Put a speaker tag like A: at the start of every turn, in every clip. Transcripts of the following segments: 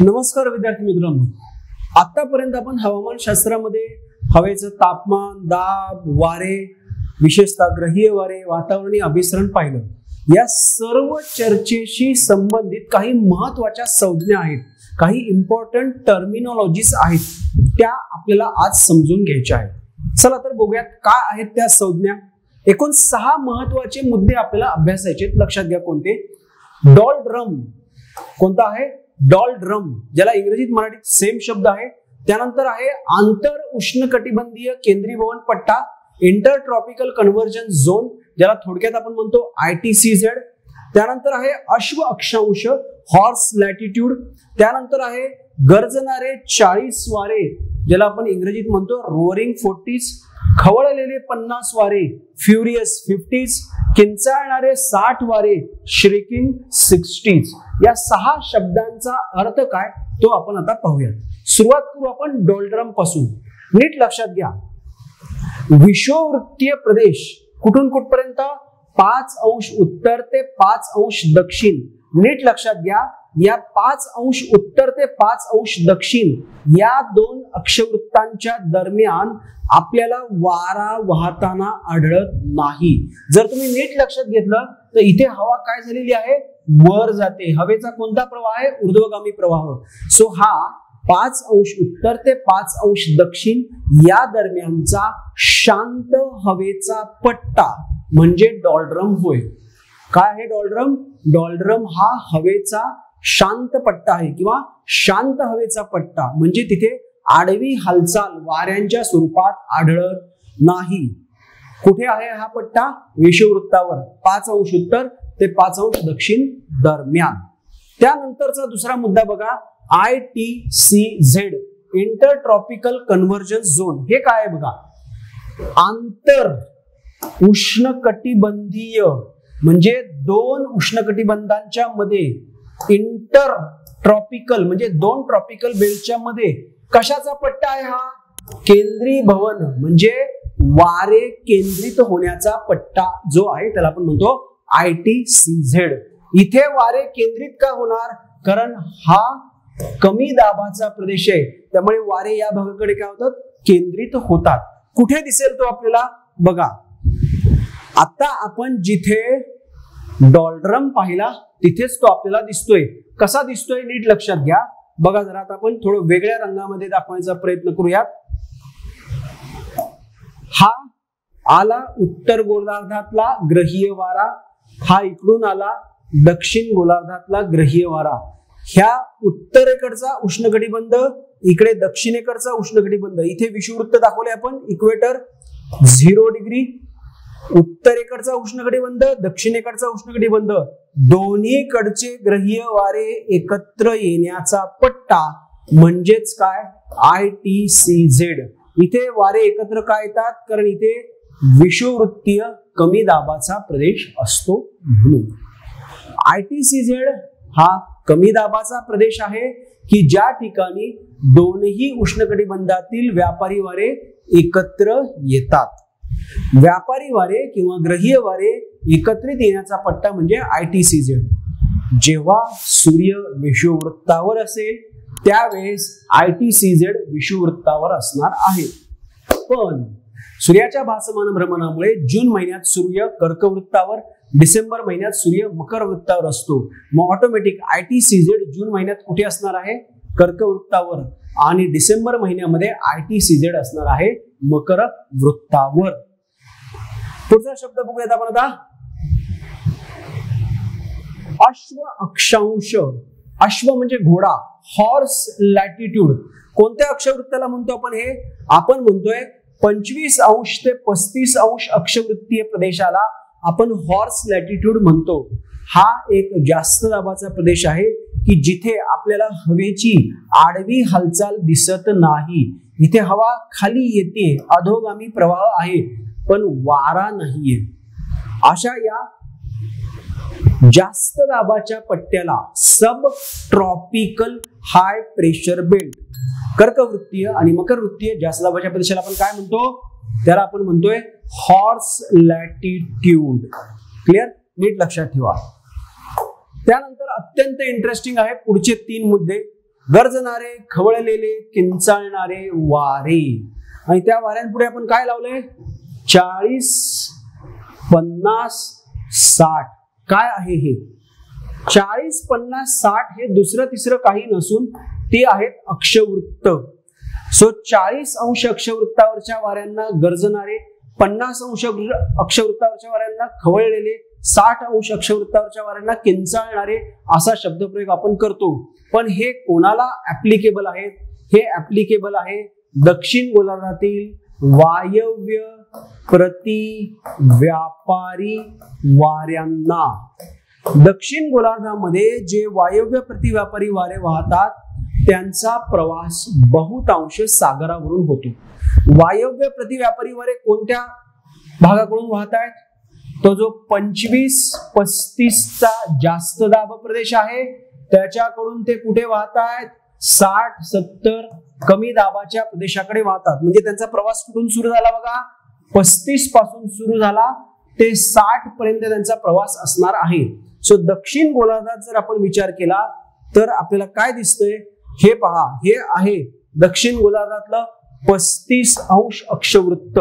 A: नमस्कार विद्यार्थी मित्रांनो, आतापर्यंत आपण हवामानशास्त्रामध्ये हवेचं तापमान, दाब, वारे, विशेषतः ग्रहीय वारे, वातावरणीय अभिसरण पाहिलं। या सर्व चर्चेशी संबंधित काही महत्त्वाच्या संज्ञा आहेत, काही इम्पॉर्टंट टर्मिनॉलॉजीज आहेत, त्या आपल्याला आज समजून घ्यायच्या आहेत। चला तर बघूयात काय आहेत त्या संज्ञा। एकूण 6 महत्त्वाचे मुद्दे आपल्याला अभ्यासायचे आहेत। लक्षात घ्या कोणते। डॉल्ड्रम कोणता आहे? डॉल्ड्रम, ज्याला इंग्रजीत मराठीत सेम शब्द आहे। त्यानंतर आहे आंतर उष्णकटिबंधीय केंद्रीभवन पट्टा, इंटर ट्रॉपिकल कन्व्हर्जन्स झोन, ज्याला थोडक्यात आपण म्हणतो ITCZ। त्यानंतर आहे अश्व अक्षांश, हॉर्स लॅटिट्यूड। त्यानंतर आहे गर्जणारे 40 वारे, ज्याला आपण इंग्रजीत म्हणतो रोअरिंग 40s, खवळलेले 50 वारे, फ्युरियस 50s, किंचाळणारे 60 वारे, श्रीकिंग 60s। या 6 शब्दांचा अर्थ काय तो आपण आता पाहूया। सुरुवात करू आपण डॉल्ड्रम पासून। नीट लक्षात घ्या, विषुववृत्तीय प्रदेश कुठून कुठपर्यंत? 5 अंश उत्तर ते 5 अंश दक्षिण। नीट लक्षात घ्या, या 5 अंश उत्तर ते 5 अंश दक्षिण या 2 अक्षवृत्तांच्या दरम्यान आपल्याला वारा वाहताना आढळत नाही। जर तुम्ही नीट लक्षात घेतलं तर इथे हवा काय झालेली आहे? वर जाते। हवेचा कोणता प्रवाह आहे? ऊर्ध्वगामी प्रवाह। सो हा 5 अंश उत्तर ते 5 अंश दक्षिण या दरम्यानचा शांत हवेचा पट्टा म्हणजे डॉल्ड्रम होय। काय आहे डॉल्ड्रम? डॉल्ड्रम हा हवेचा शांत पट्टा आहे किंवा शांत हवेचा पट्टा, म्हणजे तिथे आडवी हालचाल वाऱ्यांच्या स्वरूपात आढळत नाही। कुठे आहे हा पट्टा? विषुववृत्तावर 5 अंश उत्तर ते 5 अंश दक्षिण दरम्यान। त्यानंतरचा दुसरा मुद्दा बघा, ITCZ, inter tropical convergence zone. हे काय आहे बघा? आंतर उष्णकटिबंधीय, म्हणजे 2 उष्णकटिबंधांच्या मध्ये, इंटर ट्रॉपिकल म्हणजे 2 ट्रॉपिकल बेल्टच्या मध्ये कशाचा पट्टा आहे हा? केंद्रीभवन, म्हणजे वारे केंद्रित होण्याचा पट्टा जो आहे त्याला आपण म्हणतो ITCZ। इथे वारे केंद्रित का होणार? कारण हा कमी दाबाचा प्रदेश आहे, त्यामुळे वारे या भागाकडे काय होतात? केंद्रित होतात। कुठे दिसेल तो आपल्याला? बघा, आता आपण जिथे डॉल्ड्रम पाहिला तिथेच तो आपल्याला दिसतोय। कसा दिसतोय नीट लक्षात घ्या। बघा जरा, आता आपण थोडं वेगळ्या रंगामध्ये दाखवण्याचा प्रयत्न करूयात। हा आला उत्तर गोलार्धातला ग्रहीय वारा, हा इकडून आला दक्षिण गोलार्धातला ग्रहीय वारा। ह्या उत्तरेकडचा उष्णकटिबंध, इकडे दक्षिणेकडचा उष्णकटिबंध। इथे विषुववृत्त दाखवले आपण, इक्वेटर 0 डिग्री, उत्तरेकडचा उष्णकटिबंध, दक्षिणेकडचा उष्णकटिबंध, दोन्हीकडचे ग्रहीय वारे एकत्र येण्याचा पट्टा म्हणजेच काय? ITCZ। इथे वारे एकत्र का येतात? कारण इथे विषुववृत्तीय कमी दाबाचा प्रदेश असतो म्हणून। ITCZ हा कमी दाबाचा प्रदेश आहे की ज्या ठिकाणी दोन्ही उष्णकटिबंधातील व्यापारी वारे एकत्र येतात। व्यापारी वारे किंवा ग्रहीय वारे एकत्रित येण्याचा पट्टा म्हणजे ITCZ। जेव्हा सूर्य विषुववृत्तावर असेल त्यावेळेस ITCZ विषुववृत्तावर असणार आहे। पण सूर्याच्या भासमान भ्रमणामुळे जून महिन्यात सूर्य कर्कवृत्तावर, डिसेंबर महिन्यात सूर्य मकर वृत्तावर असतो। मग ऑटोमॅटिक ITCZ जून महिन्यात कुठे असणार आहे? कर्कवृत्तावर, आणि डिसेंबर महिन्यामध्ये ITCZ असणार आहे मकर वृत्तावर। पुढचा शब्द बघूयात आपण आता, अश्व अक्षांश। अश्व म्हणजे घोडा, हॉर्स लॅटिट्यूड। कोणत्या अक्षवृत्ताला म्हणतो आपण हे? आपण म्हणतोय 25 अंश ते 35 अंश अक्षवृत्तीय प्रदेशाला आपण हॉर्स लॅटिट्यूड म्हणतो। हा एक जास्त दाबाचा प्रदेश आहे की जिथे आपल्याला हवेची आडवी हालचाल दिसत नाही। इथे हवा खाली येते, अधोगामी प्रवाह आहे, पण वारा नाहीये। अशा या जास्त दाबाच्या पट्ट्याला सब ट्रॉपिकल हाय प्रेशर बेल्ट, कर्कवृत्तीय आणि मकरवृत्तीय जास्त दाबाच्या प्रदेशाला आपण काय म्हणतो? त्याला आपण म्हणतोय हॉर्स लॅटिट्यूड। क्लिअर? नीट लक्षात ठेवा। त्यानंतर अत्यंत इंटरेस्टिंग आहे पुढचे 3 मुद्दे। गरजणारे, खवळलेले, किंचाळणारे वारे. आणि त्या वाऱ्यांपुढे आपण काय लावलंय? 40, 50, 60. काय आहे हे? 40, 50, 60 हे दुसरं तिसरं काही नसून ते आहेत अक्षवृत्त. सो 40 अंश अक्षवृत्तावरच्या वाऱ्यांना गरजणारे, 50 अंश अक्षवृत्तावरच्या वाऱ्यांना खवळलेले, 60 अंश अक्षवृत्तावरच्या वाऱ्यांना किंचाळणारे असा शब्दप्रयोग आपण करतो. पण हे कोणाला ऍप्लिकेबल आहेत? हे ऍप्लिकेबल आहे दक्षिण गोलार्धातील वायव्य प्रति व्यापारी वाऱ्यांना. दक्षिण गोलार्धामध्ये जे वायव्य प्रति व्यापारी वारे वाहतात त्यांचा प्रवास बहुतांश सागरावरून होतो. वायव्य प्रति व्यापारी वारे कोणत्या भागाकडून वाहत आहेत? तो जो 25-35 चा जास्त दाब प्रदेश आहे त्याच्याकडून ते कुठे वाहत आहेत? 60-70 कमी दाबाच्या प्रदेशाकडे वाहतात. म्हणजे त्यांचा प्रवास कुठून सुरू झाला बघा? 35 पासून सुरू झाला ते 60 पर्यंत त्यांचा प्रवास असणार आहे. सो दक्षिण गोलार्धात जर आपण विचार केला तर आपल्याला काय दिसतंय? हे पहा, हे आहे दक्षिण गोलार्धातलं 35 अंश अक्षवृत्त.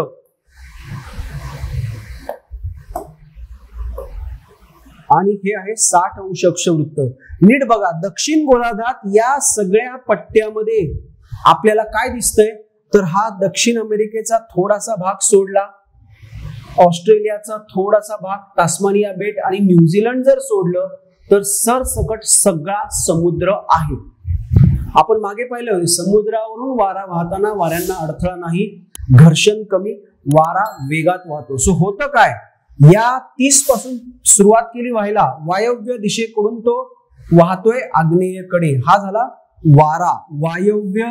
A: आणि हे आहे 60 अंश अक्षवृत्त. नीट बघा, दक्षिण गोलार्धात या सगळ्या पट्ट्यामध्ये आपल्याला काय दिसतंय? तर हा दक्षिण अमेरिकेचा थोडासा भाग सोडला, ऑस्ट्रेलियाचा थोडासा भाग, टास्मानिया बेट आणि न्यूझीलंड जर सोडलं तर सरसकट सगळा समुद्र आहे. आपण मागे पाहिलं समुद्रावरून वारा वाहताना वाऱ्यांना अडथळा नाही, घर्षण कमी, वारा वेगात वाहतो. सो होतं काय? या 30 पासून सुरुवात केली व्हायला, वायव्य दिशेकडून तो वाहतोय आग्नेयेकडे. हा झाला वारा, वायव्य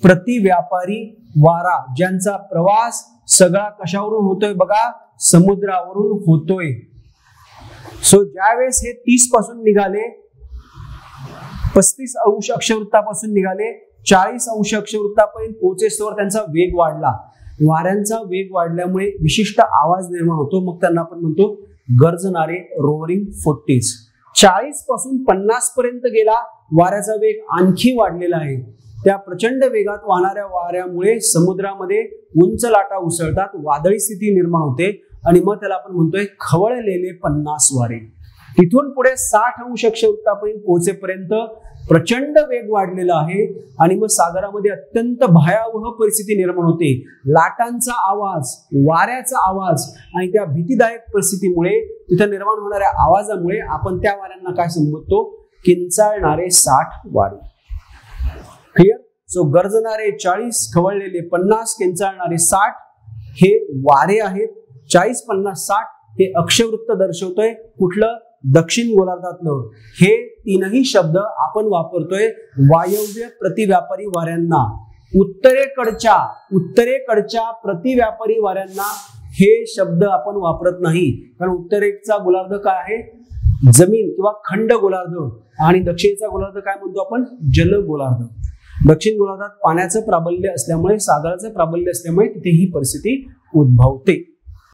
A: प्रति व्यापारी वारा, ज्यांचा प्रवास सगळा कशावरून होतोय बघा? समुद्रावरून होतोय. सो ज्यावेळेस हे 30 पासून निघाले, 35 अंश अक्षवृत्तापासून निघाले, 40 अंश अक्षवृत्तापर्यंत पोहोचेस्तोवर त्यांचा वेग वाढला. वाऱ्यांचा वेग वाढल्यामुळे विशिष्ट आवाज निर्माण होतो. मग त्यांना आपण म्हणतो गरजणारे, रोअरिंग 40s. 40 पासून 50 पर्यंत गेला, वाऱ्याचा वेग आणखी वाढलेला आहे. त्या प्रचंड वेगात वाहणाऱ्या वाऱ्यामुळे समुद्रामध्ये उंच लाटा उसळतात, वादळी स्थिती निर्माण होते आणि मग त्याला आपण म्हणतोय खवळलेले 50 वारे. तिथून पुढे 60 अंश अक्षवृत्तापर्यंत पोहोचेपर्यंत प्रचंड वेग वाढलेला आहे आणि मग सागरामध्ये अत्यंत भयावह परिस्थिती निर्माण होते. लाटांचा आवाज, वाऱ्याचा आवाज आणि त्या भीतीदायक परिस्थितीमुळे, तिथे निर्माण होणाऱ्या आवाजामुळे आपण त्या वाऱ्यांना काय संबोधतो? किंचाळणारे 60 वारे. क्लिअर? सो गरजणारे 40, खवळलेले 50, किंचाळणारे 60 हे वारे आहेत. 40, 50, 60 हे अक्षवृत्त दर्शवतोय. कुठलं? दक्षिण गोलार्धातलं. हे तीनही शब्द आपण वापरतोय वायव्य प्रतिव्यापारी वाऱ्यांना. उत्तरेकडच्या प्रतिव्यापारी वाऱ्यांना हे शब्द आपण वापरत नाही, कारण उत्तरेचा गोलार्ध काय आहे? जमीन किंवा खंड गोलार्ध, आणि दक्षिणेचा गोलार्ध काय म्हणतो आपण? जल गोलार्ध. दक्षिण गोलार्धात पाण्याचं प्राबल्य असल्यामुळे, सागराचं प्राबल्य असल्यामुळे तिथे ही परिस्थिती उद्भवते.